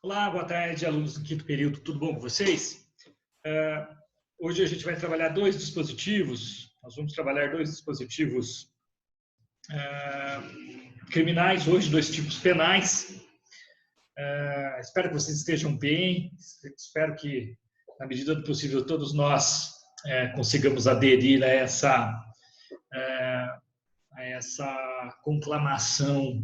Olá, boa tarde, alunos do quinto período, tudo bom com vocês? Hoje a gente vai trabalhar dois dispositivos, nós vamos trabalhar dois dispositivos criminais, hoje dois tipos penais. Espero que vocês estejam bem, espero que, na medida do possível, todos nós consigamos aderir a essa conclamação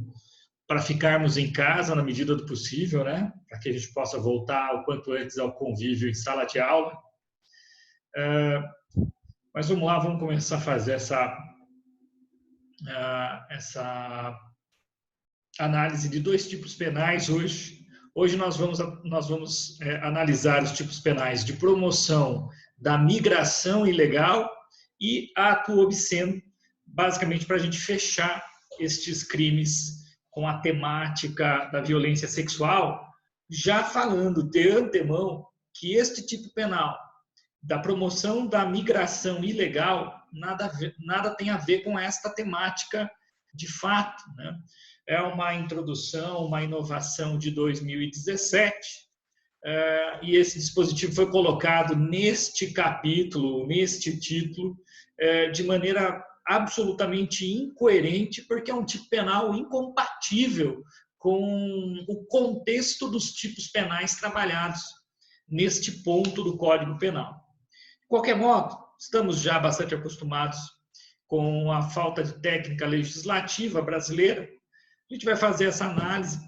para ficarmos em casa na medida do possível, né? Para que a gente possa voltar o quanto antes ao convívio em sala de aula. Mas vamos lá, vamos começar a fazer essa análise de dois tipos penais hoje. Hoje nós vamos analisar os tipos penais de promoção da migração ilegal e ato obsceno, basicamente para a gente fechar estes crimes com a temática da violência sexual, já falando de antemão que este tipo penal da promoção da migração ilegal nada tem a ver com esta temática de fato, né? É uma introdução, uma inovação de 2017, e esse dispositivo foi colocado neste capítulo, neste título, de maneira absolutamente incoerente, porque é um tipo penal incompatível com o contexto dos tipos penais trabalhados neste ponto do Código Penal. De qualquer modo, estamos já bastante acostumados com a falta de técnica legislativa brasileira. A gente vai fazer essa análise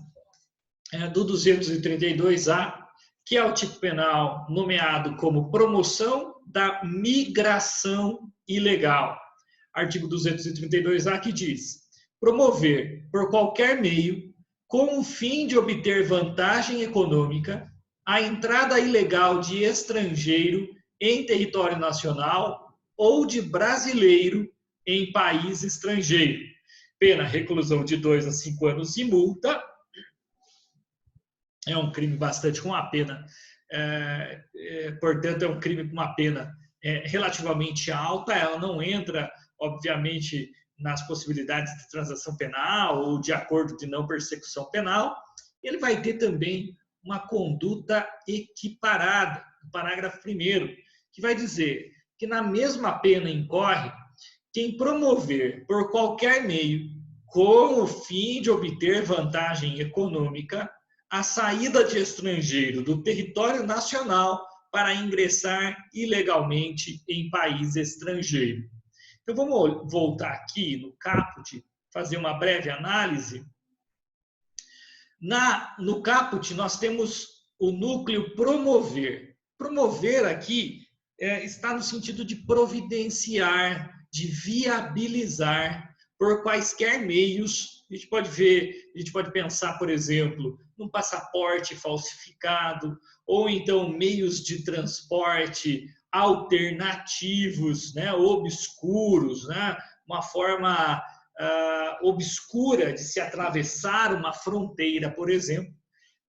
do 232A, que é o tipo penal nomeado como promoção da migração ilegal. Artigo 232A, que diz: promover por qualquer meio, com o fim de obter vantagem econômica, a entrada ilegal de estrangeiro em território nacional ou de brasileiro em país estrangeiro. Pena, reclusão de 2 a 5 anos e multa. É um crime bastante com uma pena, portanto, é um crime com uma pena relativamente alta. Ela não entra, obviamente, nas possibilidades de transação penal ou de acordo de não persecução penal. Ele vai ter também uma conduta equiparada, no parágrafo 1º, que vai dizer que na mesma pena incorre quem promover por qualquer meio, com o fim de obter vantagem econômica, a saída de estrangeiro do território nacional para ingressar ilegalmente em país estrangeiro. Então, vamos voltar aqui no caput, fazer uma breve análise. No caput, nós temos o núcleo promover. Promover aqui está no sentido de providenciar, de viabilizar por quaisquer meios. A gente pode ver, a gente pode pensar, por exemplo, num passaporte falsificado, ou então meios de transporte alternativos, né, obscuros, né, uma forma obscura de se atravessar uma fronteira, por exemplo.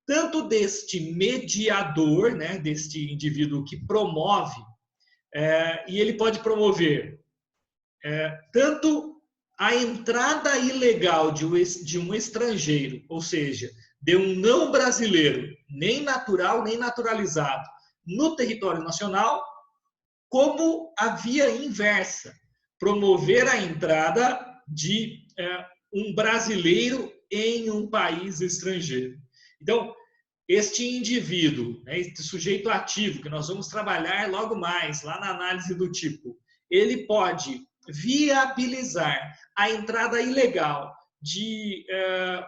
Tanto deste mediador, né, deste indivíduo que promove, e ele pode promover tanto a entrada ilegal de um estrangeiro, ou seja, de um não brasileiro, nem natural, nem naturalizado, no território nacional, como a via inversa, promover a entrada de um brasileiro em um país estrangeiro. Então, este indivíduo, este sujeito ativo, que nós vamos trabalhar logo mais, lá na análise do tipo, ele pode viabilizar a entrada ilegal de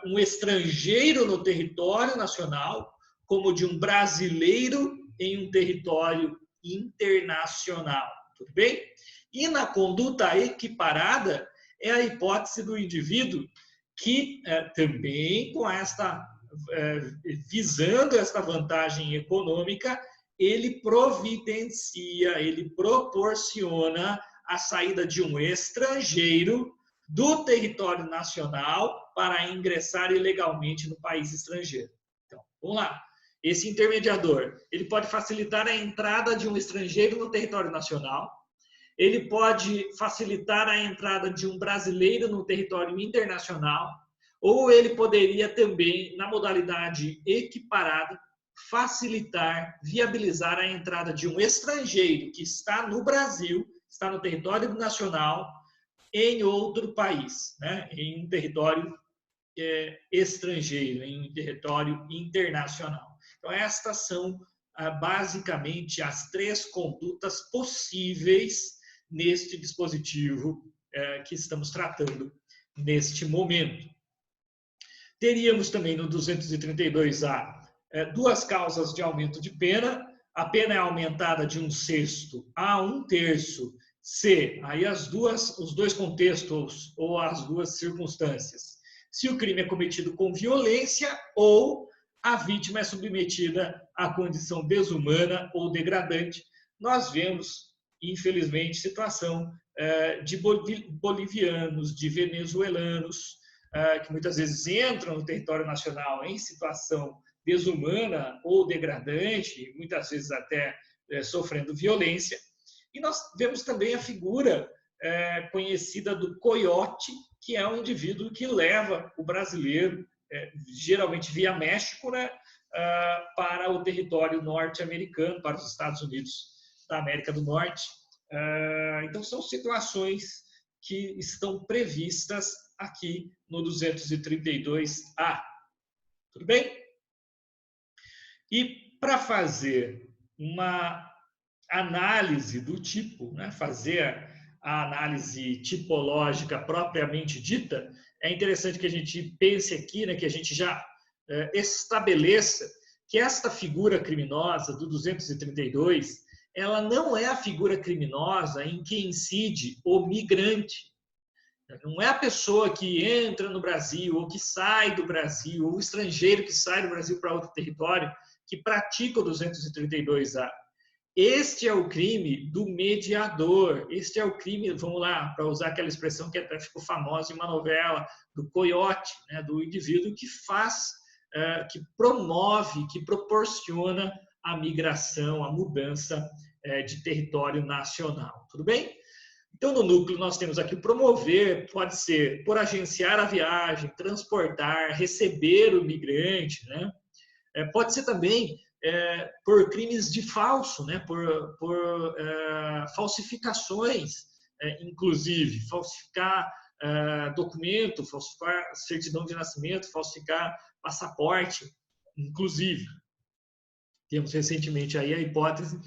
um estrangeiro no território nacional, como de um brasileiro em um território internacional. Tudo bem? E na conduta equiparada é a hipótese do indivíduo que também com esta visando esta vantagem econômica, ele providencia, ele proporciona a saída de um estrangeiro do território nacional para ingressar ilegalmente no país estrangeiro. Então, vamos lá. Esse intermediador, ele pode facilitar a entrada de um estrangeiro no território nacional, ele pode facilitar a entrada de um brasileiro no território internacional, ou ele poderia também, na modalidade equiparada, facilitar, viabilizar a entrada de um estrangeiro que está no Brasil, está no território nacional, em outro país, né? Em um território estrangeiro, em um território internacional. Então, estas são basicamente as 3 condutas possíveis neste dispositivo que estamos tratando neste momento. Teríamos também no 232A 2 causas de aumento de pena. A pena é aumentada de 1/6 a 1/3 se aí os dois contextos ou as 2 circunstâncias. Se o crime é cometido com violência ou a vítima é submetida à condição desumana ou degradante. Nós vemos, infelizmente, situação de bolivianos, de venezuelanos, que muitas vezes entram no território nacional em situação desumana ou degradante, muitas vezes até sofrendo violência. E nós vemos também a figura conhecida do coiote, que é um indivíduo que leva o brasileiro, geralmente via México, né, para o território norte-americano, para os Estados Unidos da América do Norte. Então, são situações que estão previstas aqui no 232A. Tudo bem? E para fazer uma análise do tipo, né, fazer a análise tipológica propriamente dita, é interessante que a gente pense aqui, né, que a gente já estabeleça que esta figura criminosa do 232, ela não é a figura criminosa em que incide o migrante. Não é a pessoa que entra no Brasil ou que sai do Brasil, ou o estrangeiro que sai do Brasil para outro território, que pratica o 232A. Este é o crime do mediador. Este é o crime, vamos lá, para usar aquela expressão que até ficou famosa em uma novela, do coiote, né, do indivíduo que faz, que promove, que proporciona a migração, a mudança de território nacional. Tudo bem? Então, no núcleo, nós temos aqui o promover, pode ser por agenciar a viagem, transportar, receber o migrante, né? Pode ser também por crimes de falso, né? por falsificações, inclusive, falsificar documento, falsificar certidão de nascimento, falsificar passaporte, inclusive. Temos recentemente aí a hipótese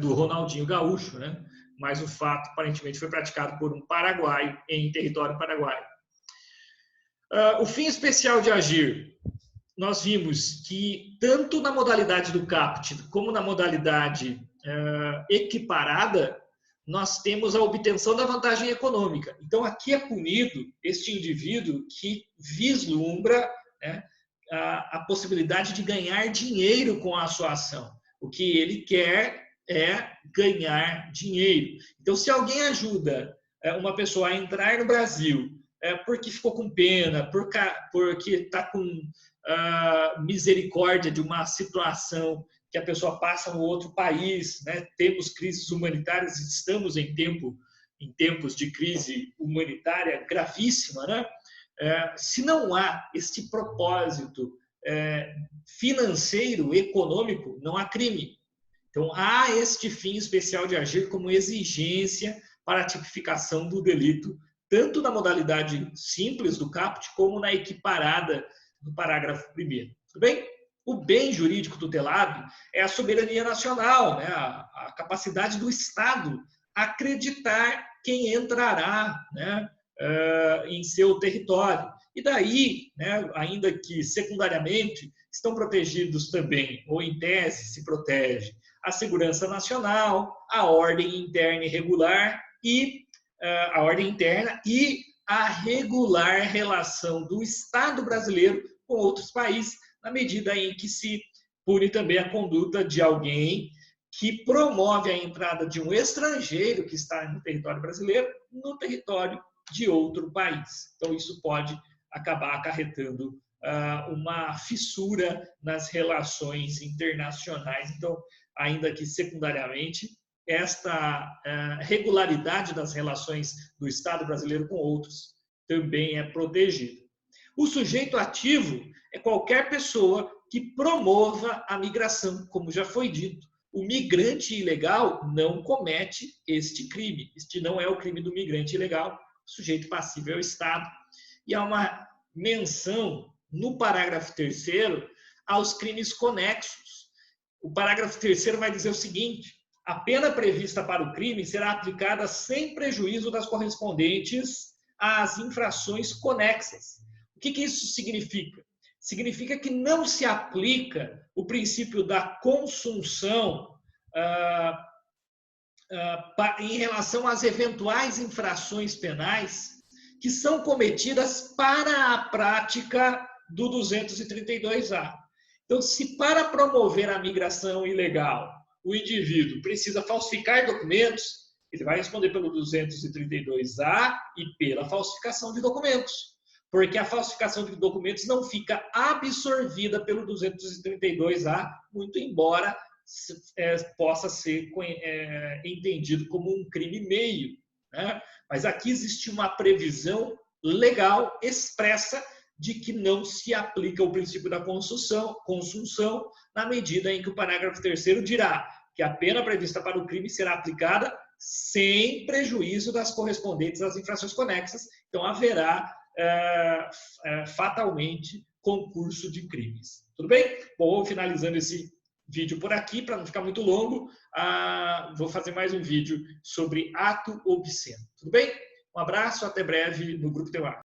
do Ronaldinho Gaúcho, né? Mas o fato aparentemente foi praticado por um paraguaio em território paraguaio. O fim especial de agir. Nós vimos que tanto na modalidade do CAPT como na modalidade equiparada, nós temos a obtenção da vantagem econômica. Então, aqui é punido este indivíduo que vislumbra, né, a possibilidade de ganhar dinheiro com a sua ação. O que ele quer é ganhar dinheiro. Então, se alguém ajuda uma pessoa a entrar no Brasil porque ficou com pena, porque está com misericórdia de uma situação que a pessoa passa no outro país, né? Temos crises humanitárias, estamos em tempos de crise humanitária gravíssima, né? Se não há este propósito financeiro, econômico, não há crime. Então, há este fim especial de agir como exigência para a tipificação do delito, tanto na modalidade simples do CAPT, como na equiparada do parágrafo 1º. Tudo bem? O bem jurídico tutelado é a soberania nacional, né? A capacidade do Estado acreditar quem entrará, né, em seu território. E daí, né, ainda que secundariamente, estão protegidos também, ou em tese se protege, a segurança nacional, a ordem interna e regular e a ordem interna e a regular relação do Estado brasileiro com outros países, na medida em que se pune também a conduta de alguém que promove a entrada de um estrangeiro que está no território brasileiro no território de outro país. Então, isso pode acabar acarretando uma fissura nas relações internacionais. Então, ainda que secundariamente, esta regularidade das relações do Estado brasileiro com outros também é protegida. O sujeito ativo é qualquer pessoa que promova a migração, como já foi dito. O migrante ilegal não comete este crime. Este não é o crime do migrante ilegal. O sujeito passivo é o Estado. E há uma menção no parágrafo 3º aos crimes conexos. O parágrafo 3º vai dizer o seguinte: a pena prevista para o crime será aplicada sem prejuízo das correspondentes às infrações conexas. O que isso significa? Significa que não se aplica o princípio da consunção em relação às eventuais infrações penais que são cometidas para a prática do 232A. Então, se para promover a migração ilegal o indivíduo precisa falsificar documentos, ele vai responder pelo 232A e pela falsificação de documentos, porque a falsificação de documentos não fica absorvida pelo 232A, muito embora possa ser entendido como um crime meio, né? Mas aqui existe uma previsão legal expressa de que não se aplica o princípio da consunção na medida em que o parágrafo 3º dirá que a pena prevista para o crime será aplicada sem prejuízo das correspondentes às infrações conexas. Então, haverá fatalmente concurso de crimes. Tudo bem? Bom, finalizando esse vídeo por aqui, para não ficar muito longo, vou fazer mais um vídeo sobre ato obsceno. Tudo bem? Um abraço, até breve no Grupo Teu Ar.